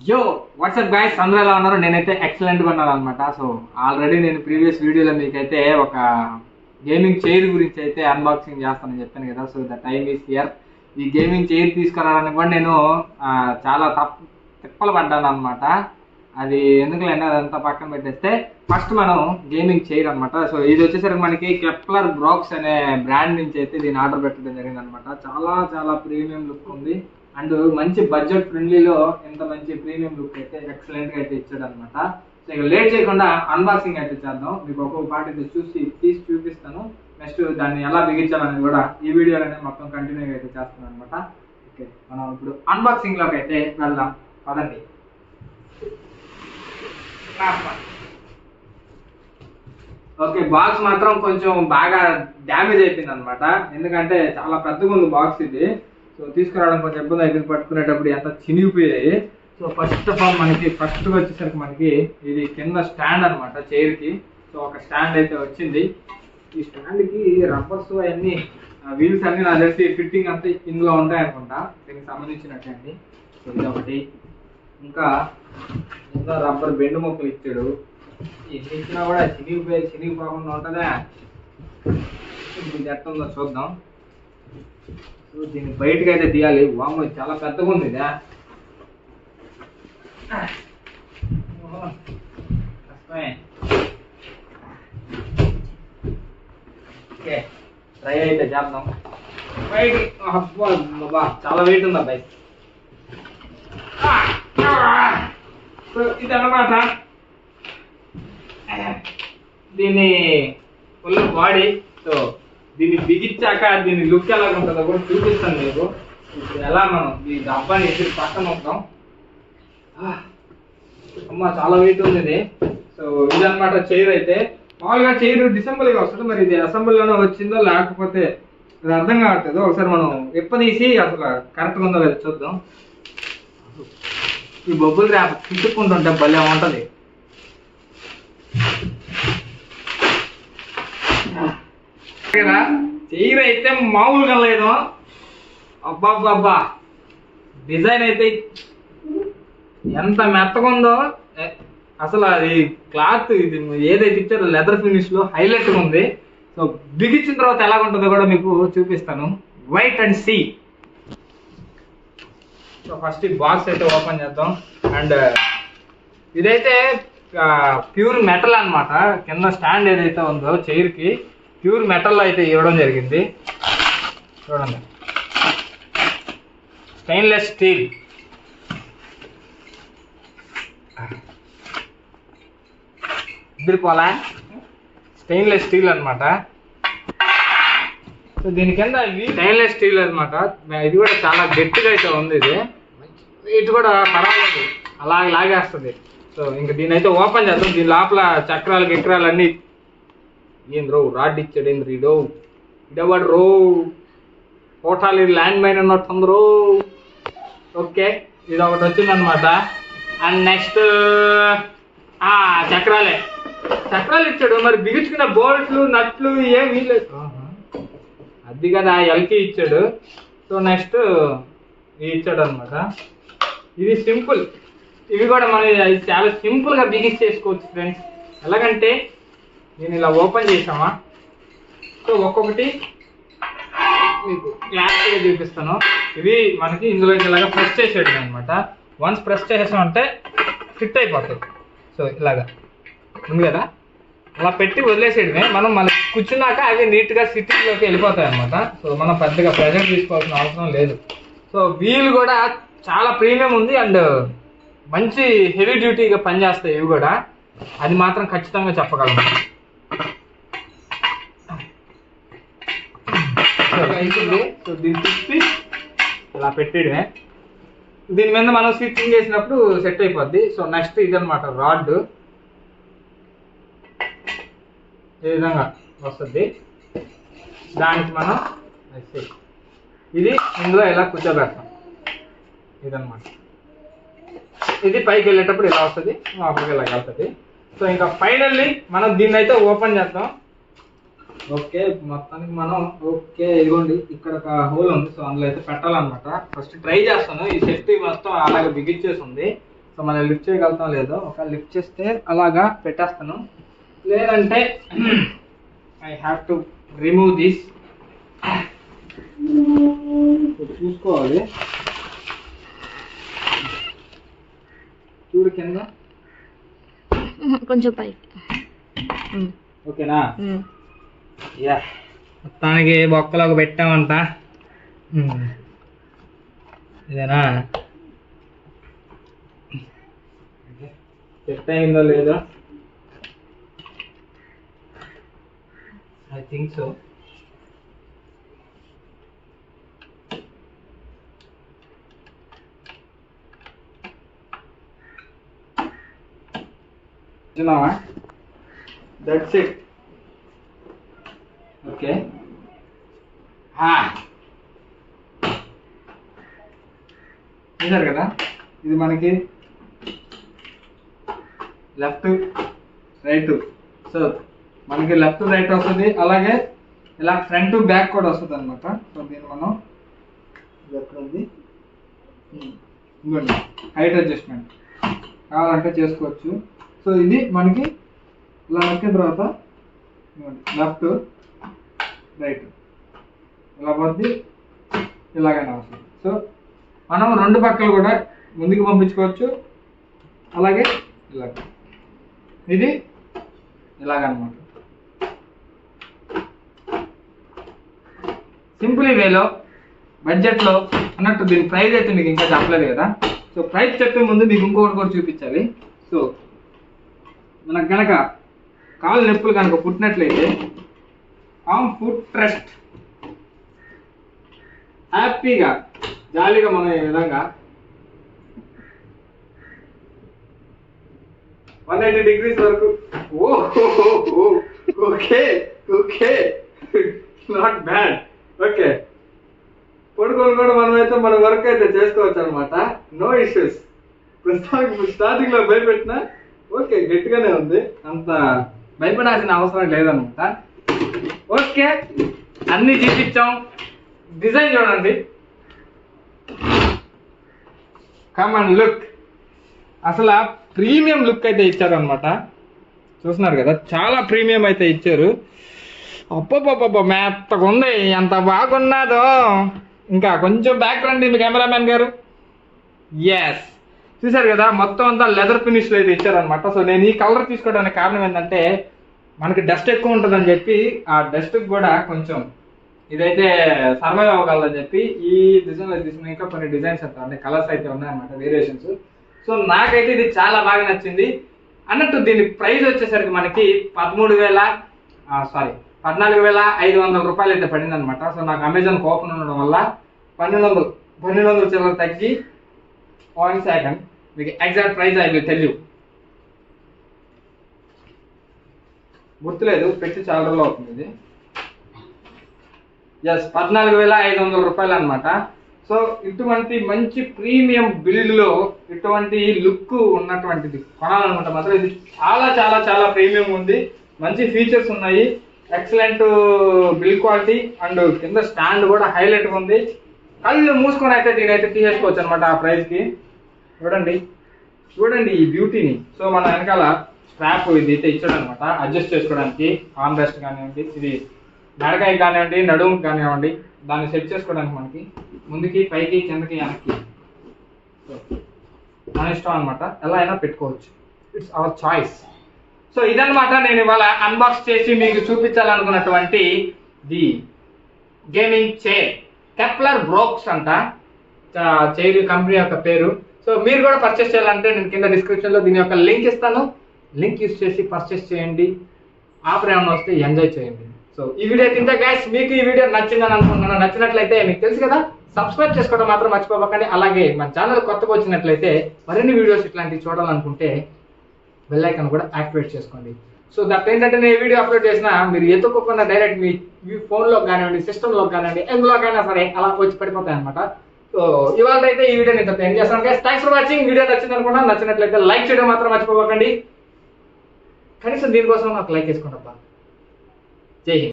యో WhatsApp guys, అందరూ ఎలా ఉన్నారు? నేనైతే ఎక్సలెంట్గా ఉన్నాను అనమాట. సో ఆల్రెడీ నేను ప్రీవియస్ వీడియోలో మీకైతే ఒక గేమింగ్ చైర్ గురించి అయితే అన్బాక్సింగ్ చేస్తానని చెప్పాను కదా. So the time is here. ఈ గేమింగ్ చైర్ తీసుకురావడానికి కూడా నేను చాలా తిప్పలు పడ్డాను అనమాట. అది ఎందుకులేండి, అదంతా పక్కన పెట్టేస్తే ఫస్ట్ మనం గేమింగ్ చైర్ అనమాట. సో ఇది వచ్చేసరికి మనకి కెప్లర్ బ్రాక్స్ అనే బ్రాండ్ నుంచి అయితే దీన్ని ఆర్డర్ పెట్టడం జరిగింది అనమాట. చాలా చాలా ప్రీమియం లుక్ ఉంది అండ్ మంచి బడ్జెట్ ఫ్రెండ్లీలో ఇంత మంచి ప్రీమియం లుక్ అయితే ఎక్సలెంట్ గా అయితే ఇచ్చాడు అనమాట. సో ఇక లేట్ చేయకుండా అన్బాక్సింగ్ అయితే చేద్దాం. మీకు ఒక్కొక్క పార్ట్ అయితే తీసి చూపిస్తాను. నెక్స్ట్ దాన్ని ఎలా బిగించాలని కూడా ఈ వీడియోలోనే మొత్తం కంటిన్యూగా అయితే చేస్తాను అనమాట. ఓకే, మనం ఇప్పుడు అన్బాక్సింగ్ లోకి అయితే వెళ్దాం పదండి. ఓకే, బాక్స్ మాత్రం కొంచెం బాగా డ్యామేజ్ అయిపోయింది అనమాట. ఎందుకంటే చాలా పెద్దగా ఉంది బాక్స్ ఇది. సో తీసుకురావడం కొంచెం ఇబ్బంది అయిపోయింది, పట్టుకునేటప్పుడు ఎంత చినిగిపోయాయి. So first of all first వచ్చేసరికి మనకి ఇది కింద స్టాండ్ అనమాట చైర్ కి. సో ఒక స్టాండ్ అయితే వచ్చింది. ఈ స్టాండ్ కి రబ్బర్స్ అవన్నీ వీల్స్ అన్ని నా తెలిసి ఫిట్టింగ్ అంతా ఇందులో ఉంటాయి అనుకుంటా, దీనికి సంబంధించినట్టు అండి. సో ఇది ఒకటి. ఇంకా రబ్బర్ బెండు మొక్కలు ఇచ్చాడు. ఎన్ని ఇచ్చినా కూడా చినిగిపోకుండా ఉంటుందా? ఇది ఎట్లా ఉందో చూద్దాం. సో దీన్ని బయటకు అయితే తీయాలి. వాము చాలా పెద్దగా ఉంది ఇదా, కష్టమే. ఓకే, ట్రై అయితే చేద్దాం. బయటికి అబ్బా చాలా వెయిట్ ఉంది అబ్బాయి. ఇది అన్నమాట దీన్ని ఫుల్ బాడీ. సో దీన్ని బిగించాక దీని లుక్ ఎలా ఉంటుందో కూడా చూపిస్తాను మీకు. ఇప్పుడు ఎలా మనం ఈ డబ్బాని ఎదురు పక్కన ఉంటాం. అమ్మ చాలా వెయిట్ ఉంది ఇది. సో ఇదన్నమాట చైర్ అయితే. మామూలుగా చైర్ డిసెంబర్గా వస్తుంది, మరి ఇది అసెంబ్లీలోనే వచ్చిందో లేకపోతే అది అర్థం కావట్లేదు. ఒకసారి మనం ఎప్పదీసి అసలు కరెక్ట్గా ఉందో లేదు చూద్దాం. ఈ బొబ్బులు ర్యాప్ తిట్టుకుంటుంటే భలే ఉంటుంది. చైర్ అయితే మామూలుగా లేదు. అబ్బాబ్బా డిజైన్ అయితే ఎంత మెత్తగా ఉందో అసలు. అది క్లాత్ ఇది ఏదైతే ఇచ్చారో లెదర్ ఫినిష్ లో హైలైట్ ఉంది. సో బిగించిన తర్వాత ఎలా ఉంటుందో కూడా మీకు చూపిస్తాను. White and see. So first ఈ బాక్స్ అయితే ఓపెన్ చేద్దాం. అండ్ ఇదైతే ప్యూర్ మెటల్ అన్నమాట. కింద స్టాండ్ ఏదైతే ఉందో చైర్ కి ప్యూర్ మెటల్ అయితే ఇవ్వడం జరిగింది. చూడండి, స్టెయిన్లెస్ స్టీల్. ఇద్దరిపోలా స్టెయిన్లెస్ స్టీల్ అనమాట. సో దీని కింద స్టెయిన్లెస్ స్టీల్ అనమాట. ఇది కూడా చాలా గట్టిగా అయితే ఉంది. ఇది వెయిట్ కూడా పర్వాలేదు, అలాగే లాగేస్తుంది. సో ఇంకా దీని అయితే ఓపెన్ చేద్దాం. దీని లోపల చక్రాలు అన్ని ఏం రో రాడ్ ఇచ్చాడు. ఏం రీడో ఇడవాడు రో కోటాలి ల్యాండ్ మైన్ అన్నట్టుంది రో. ఓకే, ఇది ఒకటి వచ్చిందనమాట. అండ్ నెక్స్ట్ చక్రాలు ఇచ్చాడు. మరి బిగించుకున్న బోల్ట్లు నట్లు ఏమీ లేదు. అది కదా ఎల్కి ఇచ్చాడు. సో నెక్స్ట్ ఇది ఇచ్చాడు అనమాట. ఇది సింపుల్. ఇవి కూడా మనం చాలా సింపుల్ గా బిగించేసుకోవచ్చు ఫ్రెండ్స్. ఎలాగంటే నేను ఇలా ఓపెన్ చేసామా, సో ఒక్కొక్కటి మీకు క్లారిటీగా చూపిస్తాను. ఇవి మనకి ఇందులో ఇలాగా ప్రెస్ చేసేయడం అనమాట. వన్స్ ప్రెస్ చేసామంటే ఫిట్ అయిపోతాయి. సో ఇలాగా ఉంది కదా, అలా పెట్టి వదిలేసేయడమే. మనం మళ్ళీ కూర్చున్నాక అవి నీట్గా సిట్టింగ్లోకి వెళ్ళిపోతాయి అనమాట. సో మనం పెద్దగా ప్రెజర్ తీసుకోవాల్సిన అవసరం లేదు. సో వీల్ కూడా చాలా ప్రీమియం ఉంది అండ్ మంచి హెవీ డ్యూటీగా పనిచేస్తాయి ఇవి కూడా. అది మాత్రం ఖచ్చితంగా చెప్పగలను. సో దీన్ని తిప్పి ఇలా పెట్టేయడమే. దీని మీద మనం స్విచ్చింగ్ చేసినప్పుడు సెట్ అయిపోద్ది. సో నెక్స్ట్ ఇదనమాట రాడ్. ఈ విధంగా వస్తుంది. దానికి మనం ఇది ఇందులో ఇలా కూర్చోబెడతాం. ఇదనమాట. ఇది పైకి వెళ్ళేటప్పుడు ఇలా వస్తుంది, లోపలికి ఇలా వెళ్తుంది. సో ఇంకా ఫైనల్లీ మనం దీన్ని అయితే ఓపెన్ చేద్దాం. ఓకే, మొత్తానికి మనం ఓకే ఇదిగోండి ఇక్కడ ఒక హోల్ ఉంది. సో అందులో అయితే పెట్టాలన్నమాట. ఫస్ట్ ట్రై చేస్తాను. ఈ సేఫ్టీ మొత్తం అలాగే బిగించేసి ఉంది. సో మనం లిఫ్ట్ చేయగలుగుతాం లేదో, ఒక లిఫ్ట్ చేస్తే అలాగా పెట్టేస్తాను, లేదంటే I have to remove this. చూసుకోవాలి, చూడు కింద కొంచెం పై. ఓకేనా? యా, మొత్తానికి బొక్కలోకి పెట్టామంట. ఇదేనా సెట్ అయిందో లేదో, I think so. That's it. Okay, చూసారు కదా, ఇది మనకి లెఫ్ట్ రైట్. సో మనకి లెఫ్ట్ రైట్ వస్తుంది, అలాగే ఇలా ఫ్రంట్ బ్యాక్ కూడా వస్తుంది అనమాట. సో దీన్ని మనం ఇది ఎక్కడ ఉంది, ఇంకోండి హైట్ అడ్జస్ట్మెంట్ కావాలంటే చేసుకోవచ్చు. సో ఇది మనకి ఇలా నొక్కిన తర్వాత లెఫ్ట్ రైట్ ఇలా పోద్ది, ఇలాగైనా వస్తుంది. సో మనం రెండు పక్కలు కూడా ముందుకు పంపించుకోవచ్చు, అలాగే ఇలాగ, ఇది ఇలాగనమాట. సింపుల్ వేలో బడ్జెట్లో అన్నట్టు. దీని ప్రైస్ అయితే మీకు ఇంకా చెప్పలేదు కదా. సో ప్రైస్ చెప్పే ముందు మీకు ఇంకొకటి కూడా చూపించాలి. సో మనకు కనుక కాళ్ళు నొప్పులు కనుక పుట్టినట్లయితే ఫుట్ ట్రస్ట్ హ్యాపీగా జాలీగా మనం ఈ విధంగా 180 degrees వరకు. Okay okay, not bad. Okay, పడుకొని కూడా మనమైతే మన వర్క్ అయితే చేసుకోవచ్చు అనమాట, నో ఇష్యూస్. ప్రస్తుతానికి స్టార్టింగ్ లో భయపెట్టినా ఓకే, గట్టిగానే ఉంది, అంత భయపడాల్సిన అవసరం లేదనమాట. ఓకే, అన్ని చూపించాం. డిజైన్ చూడండి, కమ్ అండ్ లుక్. అసలు ప్రీమియం లుక్ అయితే ఇచ్చారు అనమాట. చూస్తున్నారు కదా, చాలా ప్రీమియం అయితే ఇచ్చారు. అబ్బబ్బబ్బబ్బ, మెత్తగా ఉంది, ఎంత బాగున్నదో. ఇంకా కొంచెం బ్యాక్ రండి మీ కెమెరామ్యాన్ గారు. ఎస్, చూసారు కదా, మొత్తం అంతా లెదర్ ఫినిష్లో అయితే ఇచ్చారనమాట. సో నేను ఈ కలర్ తీసుకోవడానికి కారణం ఏంటంటే మనకి డస్ట్ ఎక్కువ ఉంటుందని చెప్పి, ఆ డస్ట్కి కూడా కొంచెం ఇదైతే సర్వైవ్ అవ్వగలదని చెప్పి ఈ డిజైన్లో తీసుకుని ఇంకా కొన్ని డిజైన్స్ అంటే కలర్స్ అయితే ఉన్నాయన్నమాట, వేరియేషన్స్. సో నాకైతే ఇది చాలా బాగా నచ్చింది అన్నట్టు. దీని ప్రైస్ వచ్చేసరికి మనకి 14,500 రూపాయలు అయితే పడింది అనమాట. సో నాకు అమెజాన్ కూపన్ ఉండడం వల్ల 1200 చిల్లర తగ్గి, 1 సెకండ్ మీకు exact price I will tell you. గుర్తులేదు, పెట్టి చాలా రోజులు అవుతుంది ఇది. ఎస్, 14,500 రూపాయలు అనమాట. సో ఇటువంటి మంచి ప్రీమియం బిల్డ్లో ఇటువంటి లుక్ ఉన్నటువంటిది కొనాలనుకుంటే మాత్రం ఇది చాలా చాలా చాలా ప్రీమియం ఉంది. మంచి ఫీచర్స్ ఉన్నాయి, ఎక్సలెంట్ బిల్డ్ క్వాలిటీ, అండ్ కింద స్టాండ్ కూడా హైలైట్ ఉంది. కళ్ళు మూసుకొని అయితే దీని అయితే తీసేసుకోవచ్చు అనమాట ఆ ప్రైస్కి. చూడండి చూడండి ఈ బ్యూటీని. సో మన వెనకాల స్ట్రాప్ ఇది అయితే ఇచ్చాడు అనమాట, అడ్జస్ట్ చేసుకోవడానికి. ఆర్మ్ రెస్ట్ కానివ్వండి, ఇది మెడకాయ కానివ్వండి, నడుము కానివ్వండి, దాన్ని సెట్ చేసుకోవడానికి మనకి ముందుకి పైకి కిందకి వెనక్కి మన ఇష్టం అనమాట, ఎలా అయినా పెట్టుకోవచ్చు. It's our choice. సో ఇదన్నమాట నేను ఇవాళ అన్బాక్స్ చేసి మీకు చూపించాలనుకున్నటువంటి the gaming chair. Kepler Brooks అంట చైర్ కంపెనీ యొక్క పేరు. సో మీరు కూడా పర్చేస్ చేయాలంటే నేను కింద డిస్క్రిప్షన్లో దీని యొక్క లింక్ ఇస్తాను. లింక్ యూస్ చేసి పర్చేస్ చేయండి. ఆఫర్ ఏమైనా వస్తే ఎంజాయ్ చేయండి. సో ఈ వీడియో తింటే గైస్ మీకు ఈ వీడియో నచ్చిందని అనుకుంటున్నాను. నచ్చినట్లయితే మీకు తెలుసు కదా, సబ్స్క్రైబ్ చేసుకోవడం మాత్రం మర్చిపోకండి. అలాగే మన ఛానల్ కొత్తగా వచ్చినట్లయితే మరిన్ని వీడియోస్ ఇట్లాంటివి చూడాలనుకుంటే బెల్ ఐకాన్ కూడా యాక్టివేట్ చేసుకోండి. సో దట్ ఏంటంటే నేను వీడియో అప్లోడ్ చేసినా మీరు ఎత్తుకోకుండా డైరెక్ట్ మీ ఫోన్లో కానివ్వండి, సిస్టంలో కానివ్వండి, ఎందులోకైనా సరే అలా వచ్చి పడిపోతాయి అనమాట. సో ఇవాళ అయితే ఈ వీడియో నేను ఎండ్ చేస్తాను guys. Thanks for watching. Video నచ్చింది అనుకున్నాను. నచ్చినట్లయితే లైక్ చేయడం మాత్రం మర్చిపోకండి. కనీసం దీనికోసం నాకు లైక్ చేసుకోండి అబ్బా. జై హింద్.